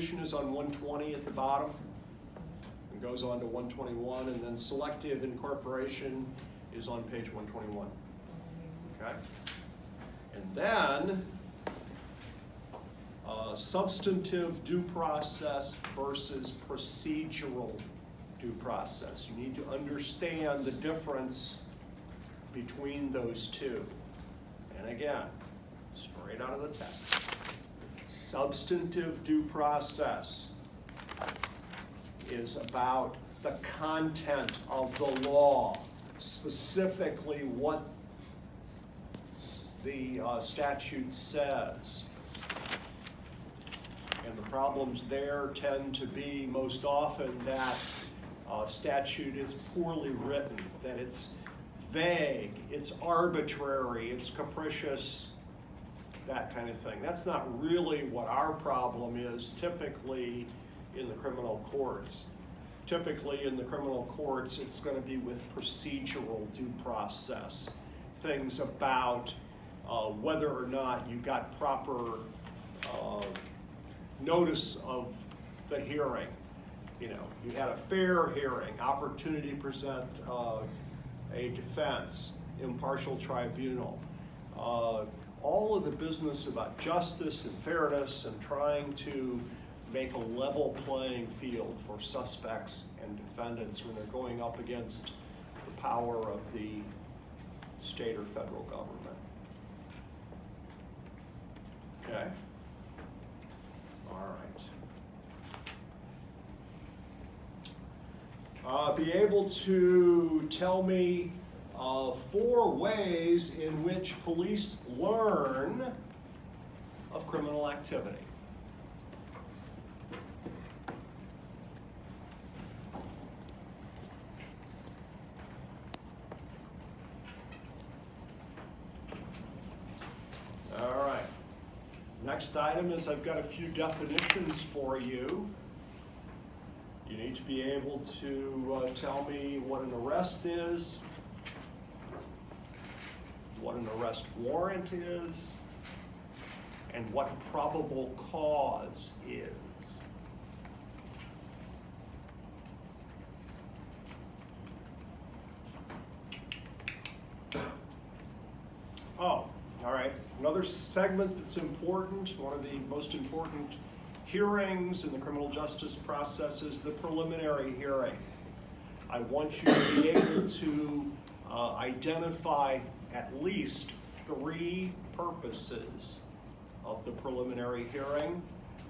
prosecution is on 120 at the bottom. It goes on to 121, and then selective incorporation is on page 121. Okay? And then substantive due process versus procedural due process. You need to understand the difference between those two. And again, straight out of the text. Substantive due process is about the content of the law, specifically what the statute says. And the problems there tend to be most often that statute is poorly written, that it's vague, it's arbitrary, it's capricious, that kind of thing. That's not really what our problem is typically in the criminal courts. Typically in the criminal courts, it's going to be with procedural due process. Things about whether or not you got proper notice of the hearing. You know, you had a fair hearing, opportunity to present a defense, impartial tribunal. All of the business about justice and fairness and trying to make a level playing field for suspects and defendants when they're going up against the power of the state or federal government. Okay? All right. Be able to tell me 4 ways in which police learn of criminal activity. All right. Next item is I've got a few definitions for you. You need to be able to tell me what an arrest is, what an arrest warrant is, and what probable cause is. Oh, all right. Another segment that's important, one of the most important hearings in the criminal justice process is the preliminary hearing. I want you to be able to identify at least 3 purposes of the preliminary hearing.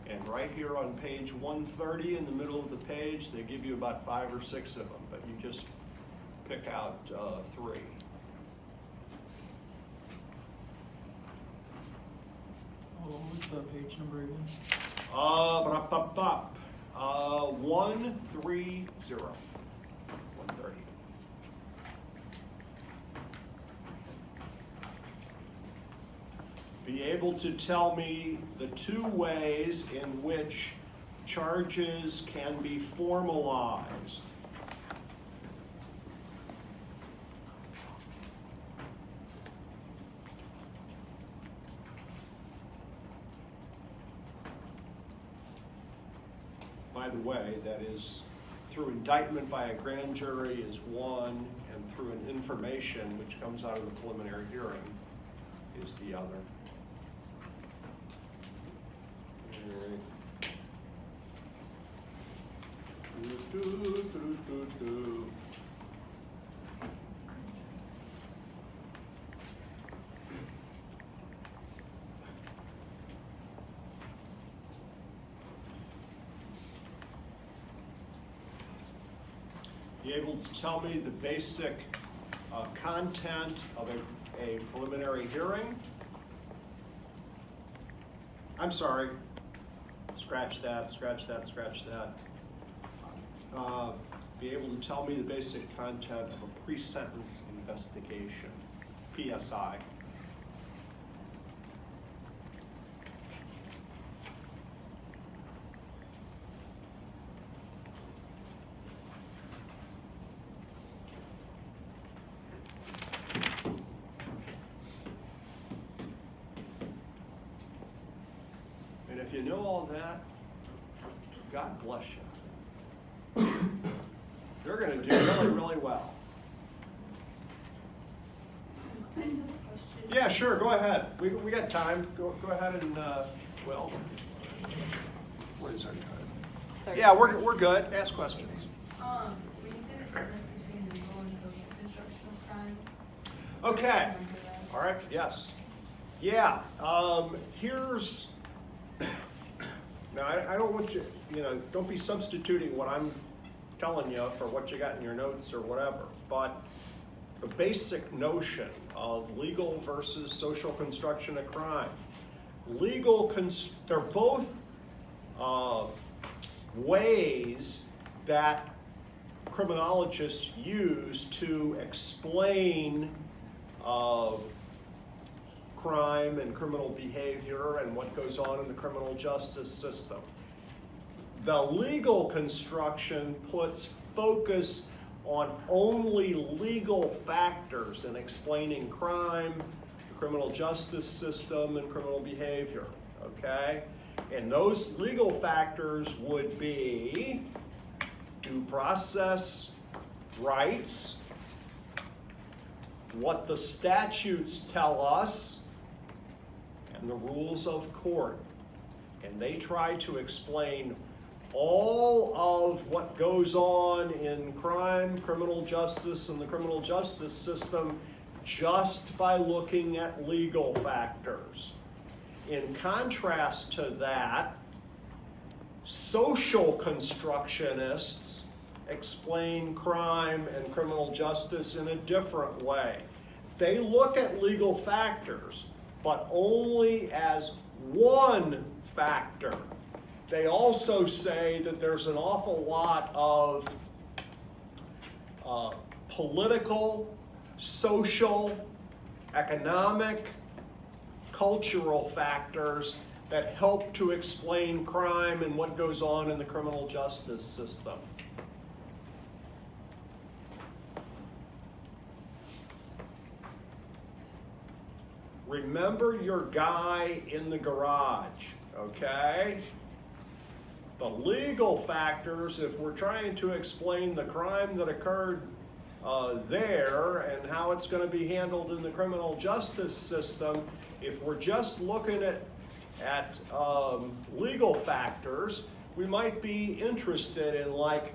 And right here on page 130 in the middle of the page, they give you about 5 or 6 of them, but you just pick out 3. What's the page number again? 130. 130. Be able to tell me the 2 ways in which charges can be formalized. By the way, that is through indictment by a grand jury is one, and through an information which comes out of the preliminary hearing is the other. All right. Be able to tell me the basic content of a preliminary hearing. I'm sorry, scratch that, scratch that, scratch that. Be able to tell me the basic content of a pre-sentence investigation, PSI. And if you know all that, God bless you. They're going to do really, really well. I just have a question. Yeah, sure, go ahead. We got time. Go ahead and, well, what is our time? Yeah, we're good. Ask questions. When you say the difference between legal and social construction of crime. Okay. I remember that. All right, yes. Yeah, here's, now I don't want you, don't be substituting what I'm telling you for what you got in your notes or whatever, but the basic notion of legal versus social construction of crime. They're both ways that criminologists use to explain crime and criminal behavior and what goes on in the criminal justice system. The legal construction puts focus on only legal factors in explaining crime, the criminal justice system, and criminal behavior, okay? And those legal factors would be due process rights, what the statutes tell us, and the rules of court. And they try to explain all of what goes on in crime, criminal justice, and the criminal justice system just by looking at legal factors. In contrast to that, social constructionists explain crime and criminal justice in a different way. They look at legal factors, but only as one factor. They also say that there's an awful lot of political, social, economic, cultural factors that help to explain crime and what goes on in the criminal justice system. Remember your guy in the garage, okay? The legal factors, if we're trying to explain the crime that occurred there and how it's going to be handled in the criminal justice system, if we're just looking at legal factors, we might be interested in, like,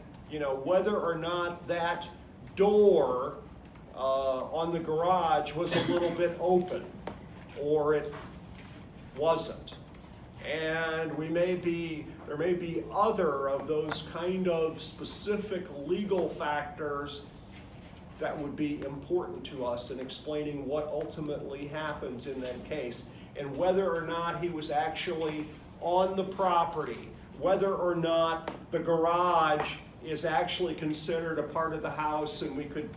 whether or not that door on the garage was a little bit open or it wasn't. And there may be other of those kind of specific legal factors that would be important to us in explaining what ultimately happens in that case, and whether or not he was actually on the property, whether or not the garage is actually considered a part of the house and we could,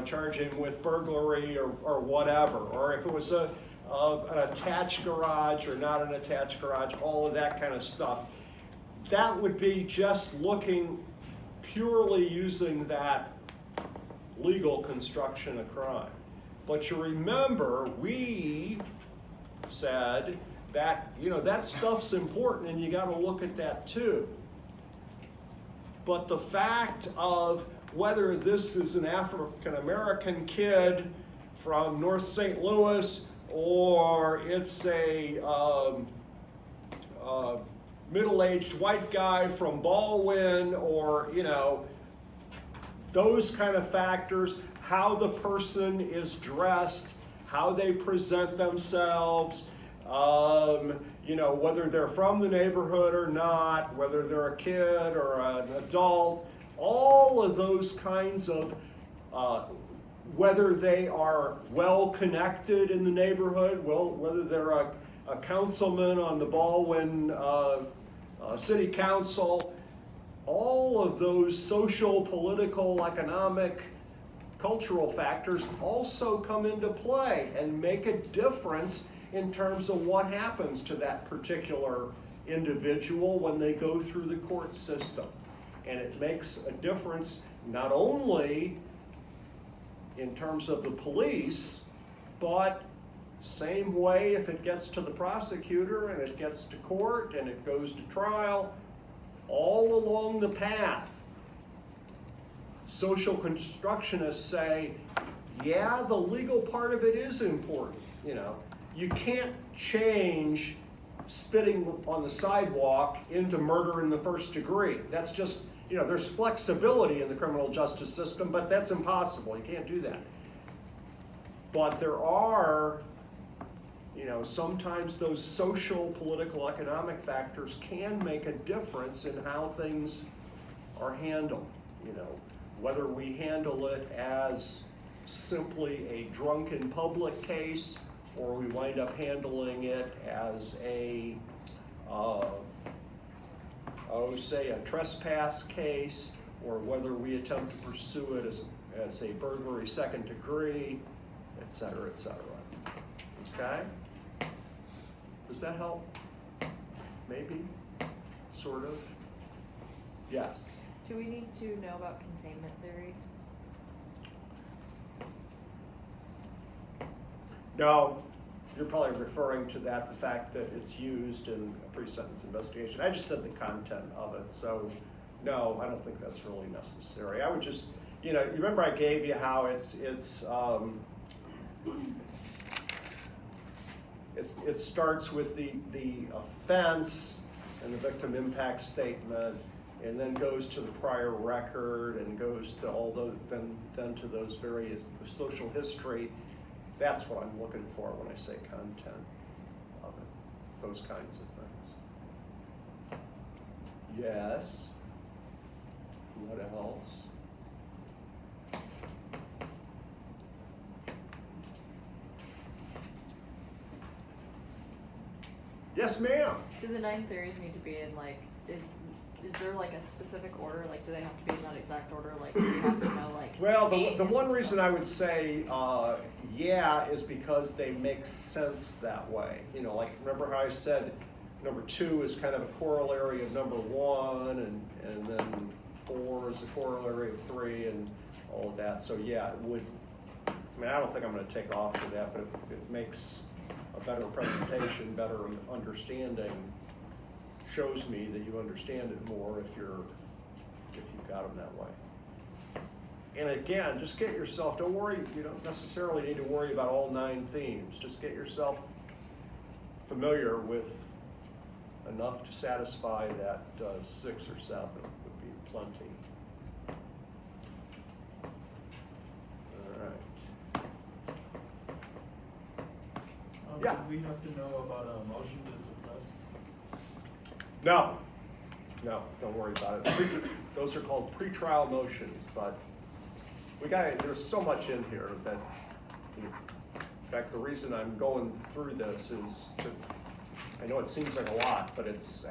charge him with burglary or whatever, or if it was an attached garage or not an attached garage, all of that kind of stuff. That would be just looking purely using that legal construction of crime. But you remember, we said that, that stuff's important and you gotta look at that too. But the fact of whether this is an African-American kid from North St. Louis or it's a middle-aged white guy from Baldwin, or, those kind of factors, how the person is dressed, how they present themselves, whether they're from the neighborhood or not, whether they're a kid or an adult, all of those kinds of, whether they are well connected in the neighborhood, whether they're a councilman on the Baldwin City Council, all of those social, political, economic, cultural factors also come into play and make a difference in terms of what happens to that particular individual when they go through the court system. And it makes a difference not only in terms of the police, but same way if it gets to the prosecutor and it gets to court and it goes to trial, all along the path, social constructionists say, yeah, the legal part of it is important. You know, you can't change spitting on the sidewalk into murder in the first degree. That's just, you know, there's flexibility in the criminal justice system, but that's impossible. You can't do that. But there are, you know, sometimes those social, political, economic factors can make a difference in how things are handled. You know, whether we handle it as simply a drunken public case, or we wind up handling it as a, say a trespass case, or whether we attempt to pursue it as a burglary second degree, et cetera, et cetera. Okay? Does that help? Maybe? Sort of? Yes? Do we need to know about containment theory? No, you're probably referring to that, the fact that it's used in a pre-sentence investigation. I just said the content of it, so no, I don't think that's really necessary. I would just, you know, you remember I gave you how it starts with the offense and the victim impact statement, and then goes to the prior record, and goes to all those, then to those various social history. That's what I'm looking for when I say content of it, those kinds of things. Yes. What else? Yes, ma'am. Do the 9 theories need to be in like, is there like a specific order? Like, do they have to be in that exact order? Like, do you have to know like? Well, the 8 is one reason I would say yeah is because they make sense that way. You know, like remember how I said number 2 is kind of a corollary of number 1, and then 4 is a corollary of 3, and all of that. So yeah, it would. I mean, I don't think I'm going to take off for that, but it makes a better presentation, better understanding. Shows me that you understand it more if you've got them that way. And again, just get yourself, don't worry, you don't necessarily need to worry about all 9 themes. Just get yourself familiar with enough to satisfy that 6 or 7 would be plenty. All right. Yeah. Do we have to know about a motion to suppress? No, don't worry about it. Those are called pretrial motions, but there's so much in here that, in fact, the reason I'm going through this is I know it seems like a lot, but it's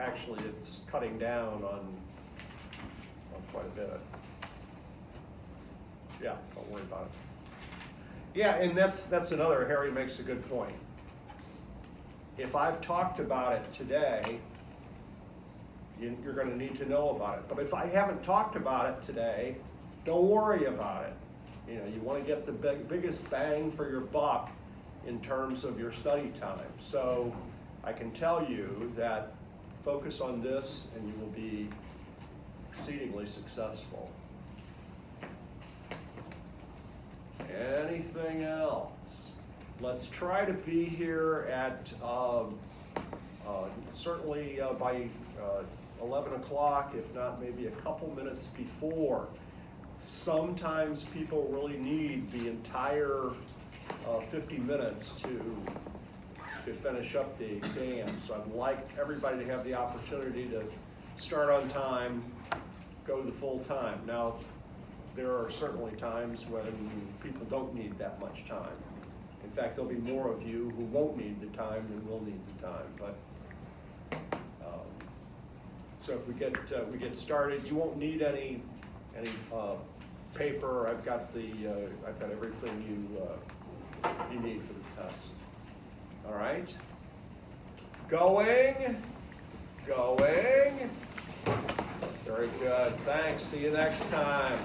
cutting down on quite a bit. Yeah, don't worry about it. Yeah, and that's another, Harry makes a good point. If I've talked about it today, you're going to need to know about it. But if I haven't talked about it today, don't worry about it. You know, you want to get the biggest bang for your buck in terms of your study time. So I can tell you that focus on this and you will be exceedingly successful. Anything else? Let's try to be here at certainly by 11 o'clock, if not maybe a couple minutes before. Sometimes people really need the entire 50 minutes to finish up the exam. So I'd like everybody to have the opportunity to start on time, go the full time. Now, there are certainly times when people don't need that much time. In fact, there'll be more of you who won't need the time than will need the time. But so if we get started, you won't need any paper. I've got everything you need for the test. All right. Going. Very good. Thanks. See you next time.